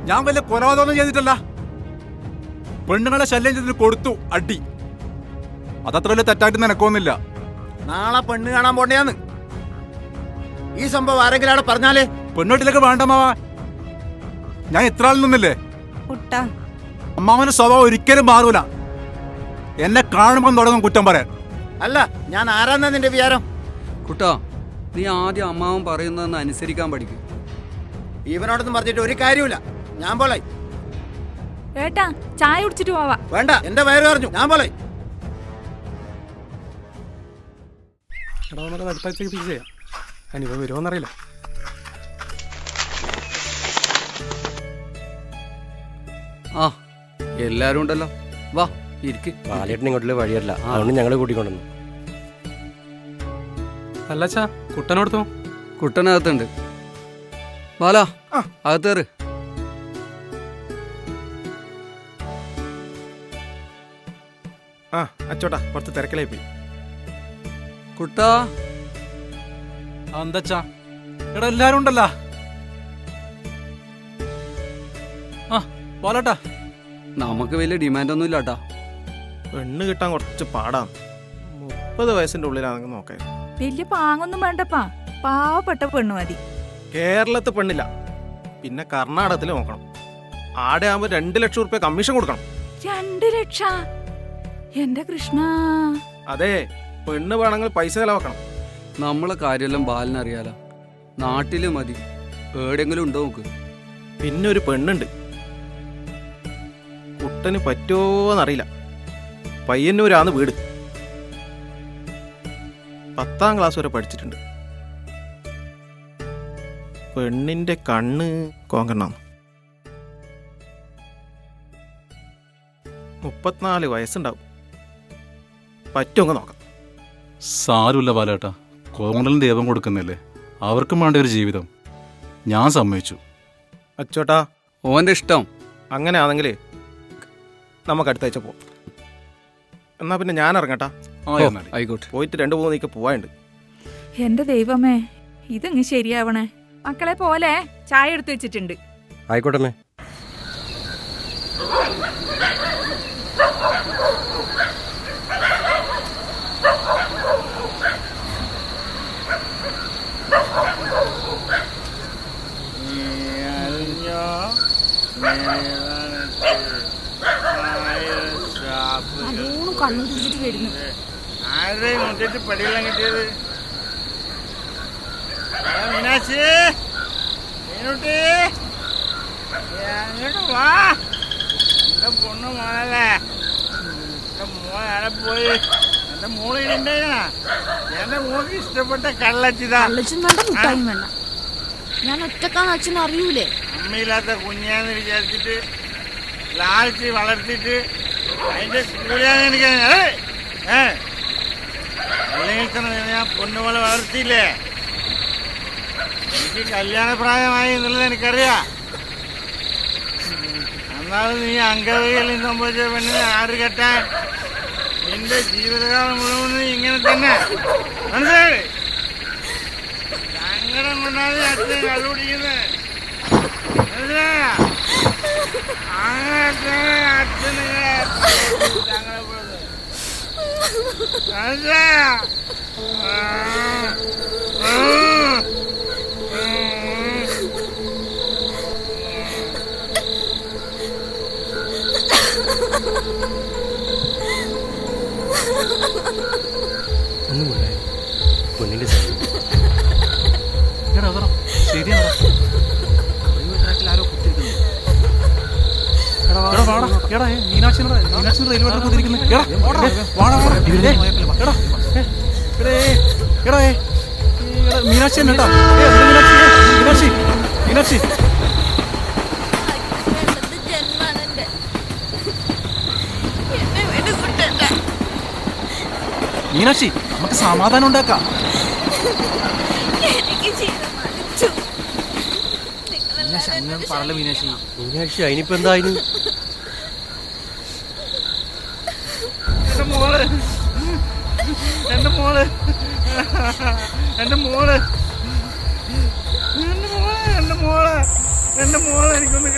ഞാൻ വല്ല കൊലപാതകമൊന്നും ചെയ്തിട്ടല്ല. പെണ്ണുങ്ങളെ ശല്യം ചെയ്തിട്ട് കൊടുത്തു അടി. അതത്ര വലിയ തെറ്റായിട്ട് നിനക്കൊന്നുമില്ല. നാളെ പെണ്ണ് കാണാൻ പോണ്ടെയാന്ന് ഈ സംഭവം ആരെങ്കിലും അവിടെ പറഞ്ഞാലേ. പെണ്ണോട്ടിലൊക്കെ വേണ്ടമ്മാവാ. ഞാൻ ഇത്ര ആൾ നിന്നില്ലേ? കുട്ടാ, അമ്മാവന്റെ സ്വഭാവം ഒരിക്കലും മാറൂല. എന്നെ കാണുമ്പോൾ തുടങ്ങും കുറ്റം പറയാൻ. അല്ല, ഞാൻ ആരാന്നാ നിന്റെ വിചാരം? കുട്ടാ, നീ ആദ്യം അമ്മാവൻ പറയുന്നതെന്ന് അനുസരിക്കാൻ പഠിക്കും. ഇവനോടൊന്നും പറഞ്ഞിട്ട് ഒരു കാര്യമില്ല. ഞാൻ പോലെ ഏട്ടാ ചായ കുടിച്ചിട്ട് പോവാ. വേണ്ട, എന്റെ വയറ് പറഞ്ഞു. ഞാൻ പോലെ എടാ നമുക്ക് അടുത്ത ആഴ്ചക്ക് ഫിക്സ് ചെയ്യാം. അനിപ്പോ വരുമോന്നറിയില്ല. ആ എല്ലാരും ഉണ്ടല്ലോ, വാ ഇരിക്ക്. ബാലേട്ടൻ ഇങ്ങോട്ടുള്ള വഴിയല്ല, അതുകൊണ്ട് ഞങ്ങൾ കൂട്ടിക്കൊണ്ടുവന്നു. അല്ലച്ചാ കുട്ടനോടത്തോ? കുട്ടനകത്തുണ്ട്. ബാലാ അകത്തേറ്. ആ അച്ചോട്ടാ, കുറച്ച് തിരക്കിലായി പോയി. കുട്ടാ എന്താച്ചാ? എടാ എല്ലാരും ഉണ്ടല്ലോ. ആ പോലട്ടാ. നമുക്ക് വലിയ ഡിമാൻഡൊന്നും ഇല്ലാട്ടാ. പെണ്ണ് കിട്ടാൻ കുറച്ച് പാടാണ്. 30 വയസ്സിന്റെ ഉള്ളിലാണെങ്കിൽ നോക്കാൻ. വലിയ പാങ്ങൊന്നും വേണ്ടപ്പാ, പാവപ്പെട്ട പെണ്ണു മതി. കേരളത്തിൽ പെണ്ണില്ല, പിന്നെ കർണാടകത്തിൽ നോക്കണം. ആടെ ആകുമ്പോൾ 2 ലക്ഷം റുപ്യ കമ്മീഷൻ കൊടുക്കണം. 2 ലക്ഷം? എന്റെ കൃഷ്ണ. അതെ, പെണ്ണ് വേണമെങ്കിൽ പൈസ ചെലവാക്കണം. നമ്മളെ കാര്യമെല്ലാം ബാലിനറിയാലോ. നാട്ടില് മതി, എവിടെയെങ്കിലും ഉണ്ടോ നോക്ക്. പിന്നെ ഒരു പെണ്ണുണ്ട്, കുട്ടന് പറ്റുമോന്നറിയില്ല. പയ്യന്നൂരാണ് വീട്. 10ാം ക്ലാസ് വരെ പഠിച്ചിട്ടുണ്ട്. പെണ്ണിന്റെ കണ്ണ് കോങ്കണ്ണാണ്. 34 വയസ്സുണ്ടാവും. പറ്റുമെങ്കിൽ നോക്കാം. സാരമില്ല ബാലേട്ടാ, കോങ്ങലിന് ദൈവം കൊടുക്കുന്നില്ലേ, അവർക്കും വേണ്ട ഒരു ജീവിതം. ഞാൻ സമ്മതിച്ചു. അച്ചോട്ടാ, ഓന്റെ ഇഷ്ടം. അങ്ങനെ ആണെങ്കിലേ നമുക്ക് അടുത്ത ആഴ്ച പോവാം. എന്നാ പിന്നെ ഞാൻ ഇറങ്ങട്ടാ. ആയിക്കോട്ടെ. പോയിട്ട് 2-3 നീക്ക് പോവാനുണ്ട്. എന്റെ ദൈവമേ, ഇതങ്ങ് ശരിയാവണേ. മക്കളെ പോലെ ചായ എടുത്തു വെച്ചിട്ടുണ്ട്. ആയിക്കോട്ടെ. കണ്ണു കുടിച്ചിട്ട് വരുന്നു. ആരുടെ മുറ്റത്ത് പടിയെല്ലാം കിട്ടിയത്? മീനാക്ഷി, മീനുട്ടി, അങ്ങോട്ട് വാ. എന്റെ പൊണ്ണു മോളല്ലേ, എന്റെ മോളെ ആടെ പോയി. എന്റെ മോള് ഇടണ്ടാ. എന്റെ മോൾക്ക് ഇഷ്ടപ്പെട്ട കള്ളച്ചിതാ. വേണ്ട, ഞാൻ ഒറ്റക്കാന്ന് അച്ഛൻ അറിയൂലേ. അമ്മയില്ലാത്ത കുഞ്ഞാന്ന് വിചാരിച്ചിട്ട് ലാളിച്ച് വളർത്തിട്ട് അതിന്റെ കൂലിയാന്ന് എനിക്ക് അല്ലെങ്കിൽ തന്നെ ഞാൻ പൊന്നുപോലെ വളർത്തിയില്ലേ. എനിക്ക് കല്യാണ പ്രായമായി എന്നുള്ളത് എനിക്കറിയാം. എന്നാലും നീ അംഗവൈകല്യം സംഭവിച്ച പെണ്ണിനെ ആറ് കെട്ടാൻ നിന്റെ ജീവിതകാലം മുഴുവൻ ഇങ്ങനെ തന്നെ മനസ്സിലായി. സങ്കടം കൊണ്ടാണ് അച്ഛൻ കണ്ടുപിടിക്കുന്നത്. മനസ്സിലായ? അങ്ങനെ അച്ഛനെ സങ്കടപ്പെടുന്നത് മനസ്സിലായ? ഒന്നുമില്ല, പെണ്ണിന്റെ മീനാക്ഷി മീനാക്ഷി മീനാക്ഷി, നമുക്ക് സമാധാനം ഉണ്ടാക്കാം. മീനാക്ഷി അതിനിപ്പോ എന്തായാലും എന്റെ മോള് എനിക്കൊന്ന്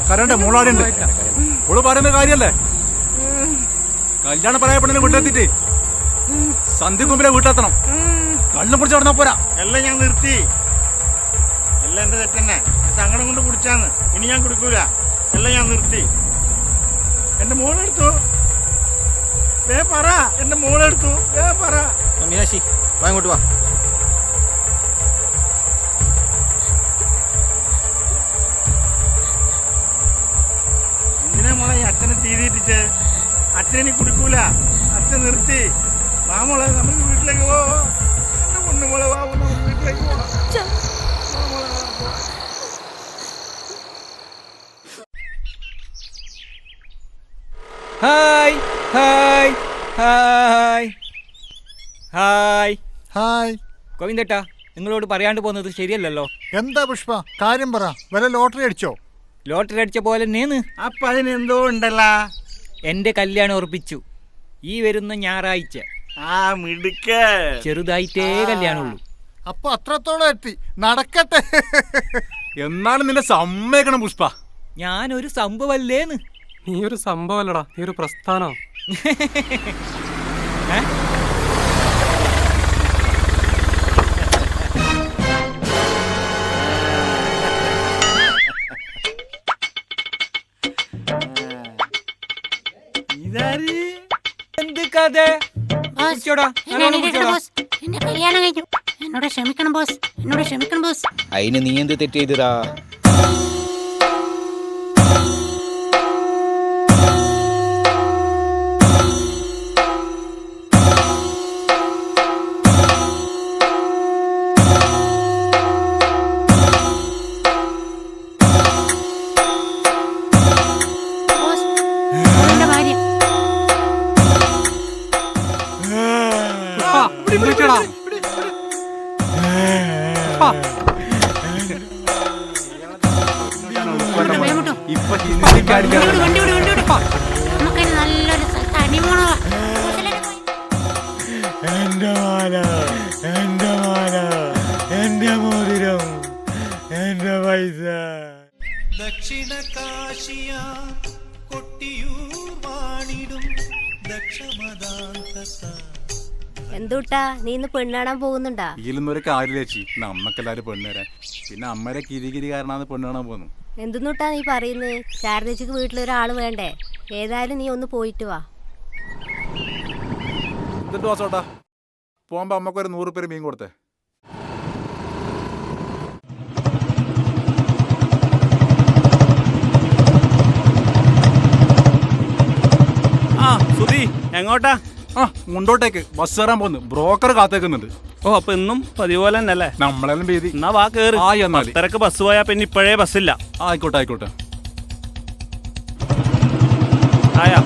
കരണ്ടേ മോളാടുണ്ട്. ഓള് പറയുന്ന കാര്യല്ലേ, കല്യാണ പറയാപ്പെണ്ണെ വീട്ടിലെത്തിട്ട് സന്ധ്യക്ക് മുമ്പിലെ വീട്ടിലെത്തണം. കള്ളും പിടിച്ച് നടന്നാ പോരാ. എല്ലാം ഞാൻ നിർത്തി. എല്ലാം എന്റെ തെറ്റന്നെ. സങ്കടം കൊണ്ട് കുടിച്ചാന്ന്. ഇനി ഞാൻ കുടിക്കൂല. എല്ലാം ഞാൻ നിർത്തി. എന്റെ മോളെടുത്തു. വേ പറ. എന്റെ മോളെടുത്തു. വേ പറ. മീനാക്ഷി വാ ഇങ്ങോട്ട് വാ. എന്തിനാ മോളെ ഈ അച്ഛനെ തീറ്റിച്ച്? അച്ഛനെ കുടിക്കൂല. അച്ഛൻ നിർത്തി. വാ മോളെ, നമുക്ക് വീട്ടിലേക്ക് പോവാ. എന്റെ പൊന്നു മോളെ, വാ, നമുക്ക് വീട്ടിലേക്ക് പോവാം. വാ മോളെ, വാ. Hi hi hi hi hi ഗോവിന്ദേട്ടാ, നിങ്ങളോട് പറയാണ്ട് പോകുന്നത് ശരിയല്ലല്ലോ. എന്താ പുഷ്പ, കാര്യം പറ. വല്ല ലോട്ടറി അടിച്ചോ? ലോട്ടറി അടിച്ച പോലെ തന്നെയാണ്. അപ്പൊ അതിനെന്തോ ഉണ്ടല്ലോ. എന്റെ കല്യാണം ഉറപ്പിച്ചു ഈ വരുന്ന ഞായറാഴ്ച. ആ മിടുക്ക. ചെറുതായിട്ടേ കല്യാണമുള്ളൂ. അപ്പൊ അത്രത്തോളം എത്തി. നടക്കട്ടെ. എന്നാലും നിന്നെ സമ്മതിക്കണം പുഷ്പ. ഞാനൊരു സംഭവല്ലേന്ന്. നീ ഒരു സംഭവമല്ലടാ, നീ ഒരു പ്രസ്ഥാനോ. എന്ത് കഥ? എന്റെ കല്യാണം കഴിഞ്ഞു. എന്നോട് ക്ഷമിക്കണം ബോസ്, എന്നോട് ക്ഷമിക്കണം ബോസ്. അതിന് നീ എന്ത് തെറ്റ് ചെയ്തടാ? നല്ലൊരു അടിമോണോ. എന്റെ മാല, എന്റെ മാല, എന്റെ മോതിരം, എന്റെ പൈസ. ദക്ഷിണ കാശിയ കൊട്ടിയൂർ വാണിടും ദക്ഷമദാന്തസ. എന്തൂട്ടാ, നീ ഇന്ന് പെണ്ണാണാൻ പോകുന്നുണ്ടാ? ഇതിലൊന്നൊരു കാര്യം ചേച്ചി, നമ്മക്കെല്ലാരും പെണ്ണ് തരാൻ. പിന്നെ അമ്മരെ കിരികിരി കാരണമാണ് പെണ്ണ് കാണാൻ പോകുന്നു. എന്തെന്നൂട്ടാ നീ പറയുന്നത്? ശാരദച്ചിക്ക് വീട്ടിലൊരാള് വേണ്ടേ? ഏതായാലും നീ ഒന്ന് പോയിട്ട് വാ. എന്നിട്ട് വാസോട്ടാ, പോകുമ്പോ അമ്മക്കൊരു 100 പേര് മീൻ കൊടുത്തേ. ആ സുധി, എങ്ങോട്ടാ? ആ മുണ്ടോട്ടേക്ക് ബസ് കയറാൻ പോന്നു. ബ്രോക്കർ കാത്തേക്കുന്നുണ്ട്. ഓ, അപ്പൊ ഇന്നും പതിവ് പോലെ തന്നെ അല്ലേ? നമ്മളെല്ലാം പേര്. എന്നാ വാ കേറി. എന്നാല് തിരക്ക് ബസ് പോയാ പിന്നെ ഇപ്പോഴേ ബസ്സില്ല. ആയിക്കോട്ടെ ആയിക്കോട്ടെ. ആയാ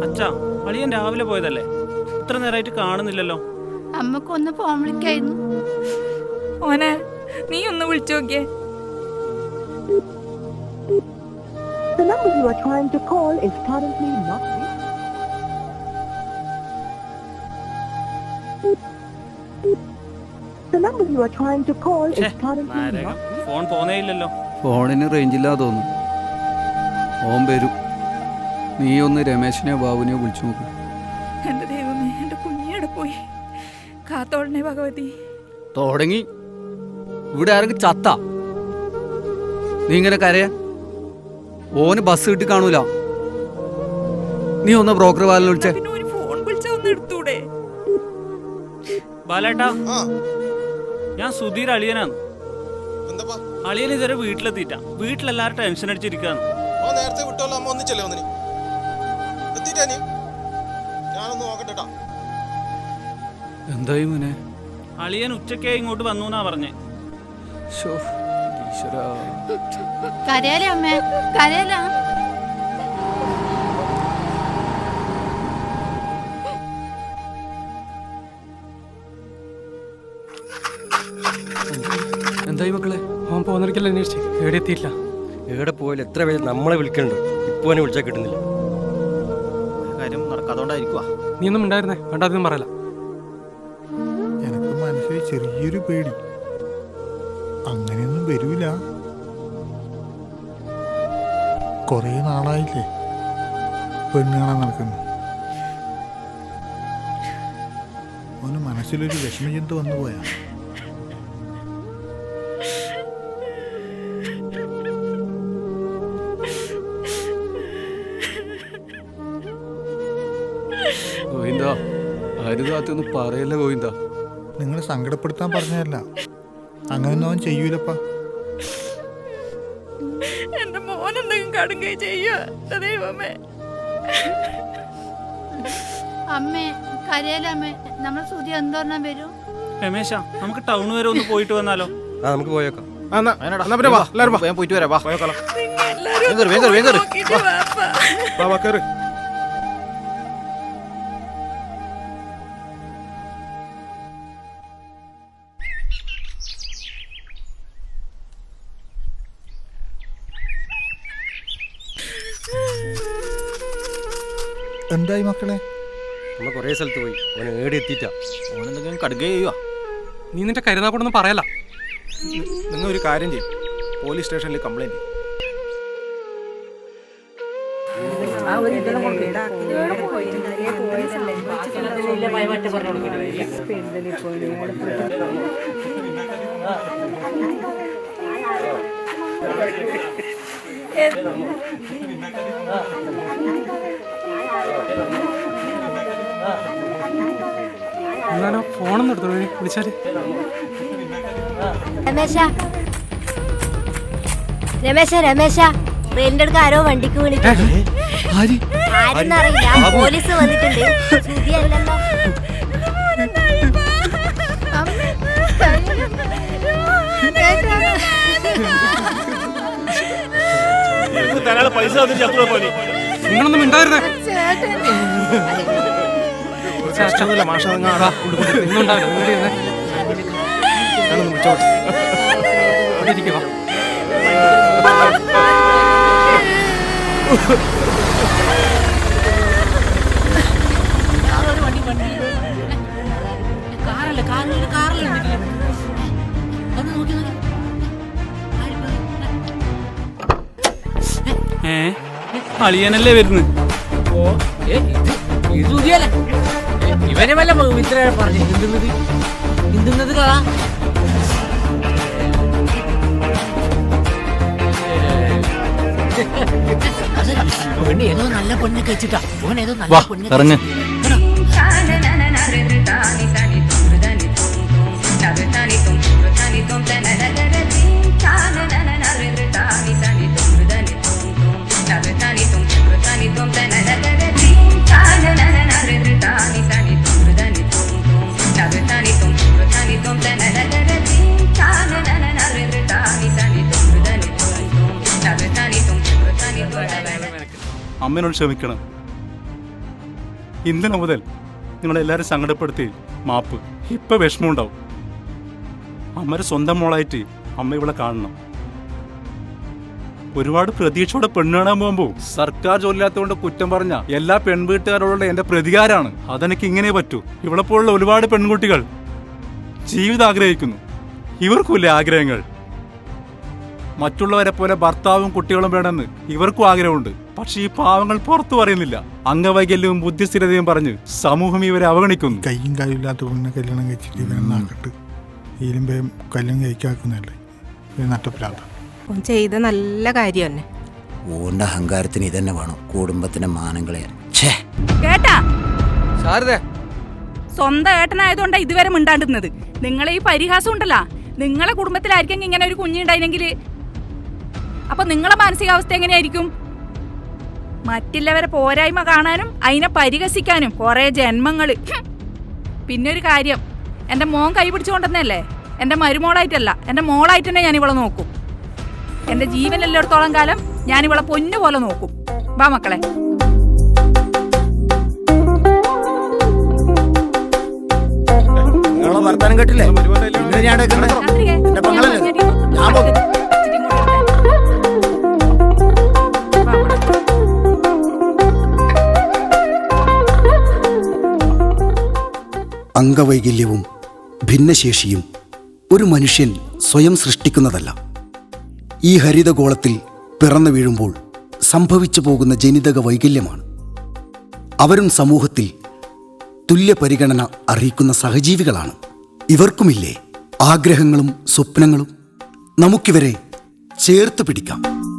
അച്ഛാ, അളിയൻ രാവിലെ പോയതല്ലേ? ഇത്ര നേരമായിട്ട് കാണുന്നില്ലല്ലോ. അമ്മക്കൊന്ന് ഫോൺ വിളിക്കായിരുന്നു. ഓനെ നീ ഒന്ന് വിളിച്ചു നോക്കിയേ. The number you are trying to call is currently not reachable. The number you are trying to call is currently not. Phone പോന്നേ ഇല്ലല്ലോ. ഫോണിന് റേഞ്ചില്ലാതെ തോന്നുന്നു. ഓൻ വരും. നീ ഒന്ന് രമേശിനെയോ ബാബുനെയോ വിളിച്ചു നോക്ക്. എന്റെ ദൈവമേ, എന്റെ കുഞ്ഞിയുടെ പോയി. കാത്തോളനെ ഭഗവതി. തുടങ്ങി. ഇവിടെ ആരെങ്കിലും ചത്ത നീ ഇങ്ങനെ കരയാ? ഓന് ബസ് കിട്ടി കാണൂല. നീ ഒന്ന് ബ്രോക്കർ ബാലനെ വിളിച്ചേ. ഫോൺ വിളിച്ചാ ഒന്ന് എടുത്തൂടെ? ബാലേട്ടാ, ഞാൻ സുധീർ അളിയനാണ്. അളിയൻ ഇതുവരെ വീട്ടിലെത്തിയിട്ടാ. വീട്ടിലെല്ലാരും ടെൻഷൻ അടിച്ചിരിക്കാന്ന്. നേരത്തെ വിട്ടോല്ലോ, അമ്മ ഒന്നിച്ചല്ലേ വന്നിനി. എത്തിയിട്ടാ നീ? ഞാനൊന്ന് നോക്കട്ടെട്ടാ. എന്തായി മോനെ? അളിയൻ ഉച്ചക്കേ ഇങ്ങോട്ട് വന്നു എന്നാ പറഞ്ഞേ. കരയാലേ അമ്മേ, കരയാല. എന്തായി മക്കളെ? അവൻ പോകുന്നിടക്കല്ലേ അന്വേഷിച്ച് എവിടെ എത്തിയില്ല. എവിടെ പോയാലും എത്ര പേര് നമ്മളെ വിളിക്കുന്നുണ്ട്. ഇപ്പൊ അവനെ വിളിച്ചാൽ കിട്ടുന്നില്ല. കാര്യം നടക്കാത്തോണ്ടായിരിക്കുവാ. നീ ഒന്നും ഉണ്ടായിരുന്നേ, വേണ്ടാതൊന്നും പറയല. എനിക്ക് ചെറിയൊരു പേടി. അങ്ങനെയൊന്നും വരൂല. കുറേ നാളായില്ലേ പെണ്ണ് കാണാൻ നടക്കുന്നു. അവന് മനസ്സിലൊരു വിഷമജന്തു വന്നു പോയാ. ഗോവിന്ദ, അരുതാത്തൊന്നും പറയല്ല ഗോവിന്ദ. നിങ്ങൾ സങ്കടപ്പെടുത്താൻ പറഞ്ഞതല്ല, അങ്ങനെയൊന്നും അവൻ ചെയ്യൂലപ്പാ. എന്റെ മോനെന്തെങ്കിലും കടുങ്കൈ ചെയ്യോ ദൈവമേ. അമ്മേ കരയലമ്മേ, നമ്മളെ സുധി എന്തോർണം വരും? രമേശ, നമുക്ക് ടൗൺ വരെ ഒന്ന് പോയിട്ട് വന്നാലോ? നമുക്ക് പോയേക്കാം. പോയിട്ട് വരാം. എന്തായി മക്കളെ? നമ്മൾ കുറേ സ്ഥലത്ത് പോയി, ഓനെ ഏടെ എത്തിയിട്ടാ. ഓനെന്തെങ്കിലും കടുക ചെയ്യുക. നീ നിന്റെ കരുനാക്കൊണ്ടൊന്നും പറയല്ല. നിങ്ങൾ ഒരു കാര്യം ചെയ്യും, പോലീസ് സ്റ്റേഷനിൽ കംപ്ലൈന്റ് ചെയ്യും. എന്നാലോ ഫോണൊന്നും എടുത്തോ, വിളിച്ചാല്. രമേശ റെയിലിന്റെ അടുക്ക് ആരോ വണ്ടിക്ക് വിളിക്കുന്നു. ആരെന്നറിയില്ല, പോലീസ് വന്നിട്ടുണ്ട്. സുധിയല്ലല്ലോ. പൈസ നിങ്ങളൊന്നും മിണ്ടായിരുന്നേ. മാഷ അളിയനല്ലേ വരുന്നു. ഇവനെ വല്ല പറഞ്ഞു ഇന്തുന്നത് കളാ. പെണ്ണ് ഏതോ നല്ല പെണ്ണ് കഴിച്ചിട്ടാ. ഓൻ ഏതോ നല്ല പെണ്ണ് ഇറങ്ങ്. അമ്മേനോട് ക്ഷമിക്കണം. ഇന്നലെ മുതൽ നിങ്ങളെല്ലാവരും സങ്കടപ്പെടുത്തി മാപ്പ്. ഇപ്പം വിഷമമുണ്ടാവും. അമ്മയുടെ സ്വന്തം മോളായിട്ട് അമ്മ ഇവിടെ കാണണം. ഒരുപാട് പ്രതീക്ഷയോടെ പെണ്ണ് കാണാൻ പോകുമ്പോൾ സർക്കാർ ജോലിയില്ലാത്തതുകൊണ്ട് കുറ്റം പറഞ്ഞ എല്ലാ പെൺവീട്ടുകാരോടുള്ള എൻ്റെ പ്രതികാരമാണ്. അതെനിക്ക് ഇങ്ങനെ പറ്റൂ. ഇവിടെ പോലുള്ള ഒരുപാട് പെൺകുട്ടികൾ ജീവിതം ആഗ്രഹിക്കുന്നു. ഇവർക്കുമില്ലേ ആഗ്രഹങ്ങൾ? മറ്റുള്ളവരെ പോലെ ഭർത്താവും കുട്ടികളും വേണമെന്ന് ഇവർക്കും ആഗ്രഹമുണ്ട്. പക്ഷെ ഈ പാവങ്ങൾ പുറത്തു പറയുന്നില്ല. അംഗവൈകല്യവും ബുദ്ധിസ്ഥിരതയും പറഞ്ഞ് സമൂഹം ഇവരെ അവഗണിക്കുന്നു. കയ്യും കാര്യമില്ലാത്ത പെണ്ണിനെ കല്യാണം കഴിച്ചിട്ട് ഇവനാക്കട്ട് ഈലും കല്യാണം കഴിക്കാക്കുന്നല്ലേ നട്ടപ്പില്ലാത്ത. ചെയ്ത നല്ല കാര്യം തന്നെ. ഓന്റെ അഹങ്കാരത്തിന് ഇതന്നെ വേണം, കുടുംബത്തിന്റെ മാനം കളയാൻ. കേട്ടാ സ്വന്തം ഏട്ടനായതുകൊണ്ടാ ഇതുവരെ മിണ്ടാണ്ടുന്നത്. നിങ്ങളെ ഈ പരിഹാസം ഉണ്ടല്ലോ, നിങ്ങളെ കുടുംബത്തിലായിരിക്കും ഇങ്ങനെ ഒരു കുഞ്ഞുണ്ടായില്ലെങ്കിൽ അപ്പൊ നിങ്ങളെ മാനസികാവസ്ഥ എങ്ങനെയായിരിക്കും? മറ്റുള്ളവരെ പോരായ്മ കാണാനും അതിനെ പരിഹസിക്കാനും കുറെ ജന്മങ്ങള്. പിന്നെ ഒരു കാര്യം, എന്റെ മോൻ കൈ പിടിച്ചുകൊണ്ടെന്നല്ലേ, എന്റെ മരുമോളായിട്ടല്ല, എന്റെ മോളായിട്ട് തന്നെ ഞാൻ ഇവളെ നോക്കും. എന്റെ ജീവൻ എല്ലായിടത്തോളം കാലം ഞാൻ ഇവളെ പൊന്നു പോലെ നോക്കും. വാ മക്കളെ. വർത്താനം കേട്ടില്ലേ? അംഗവൈകല്യവും ഭിന്നശേഷിയും ഒരു മനുഷ്യൻ സ്വയം സൃഷ്ടിക്കുന്നതല്ല. ഈ ഹരിതഗോളത്തിൽ പിറന്നു വീഴുമ്പോൾ സംഭവിച്ചു പോകുന്ന ജനിതക വൈകല്യമാണ്. അവരും സമൂഹത്തിൽ തുല്യ പരിഗണന അർഹിക്കുന്ന സഹജീവികളാണ്. ഇവർക്കുമില്ലേ ആഗ്രഹങ്ങളും സ്വപ്നങ്ങളും? നമുക്കിവരെ ചേർത്ത് പിടിക്കാം.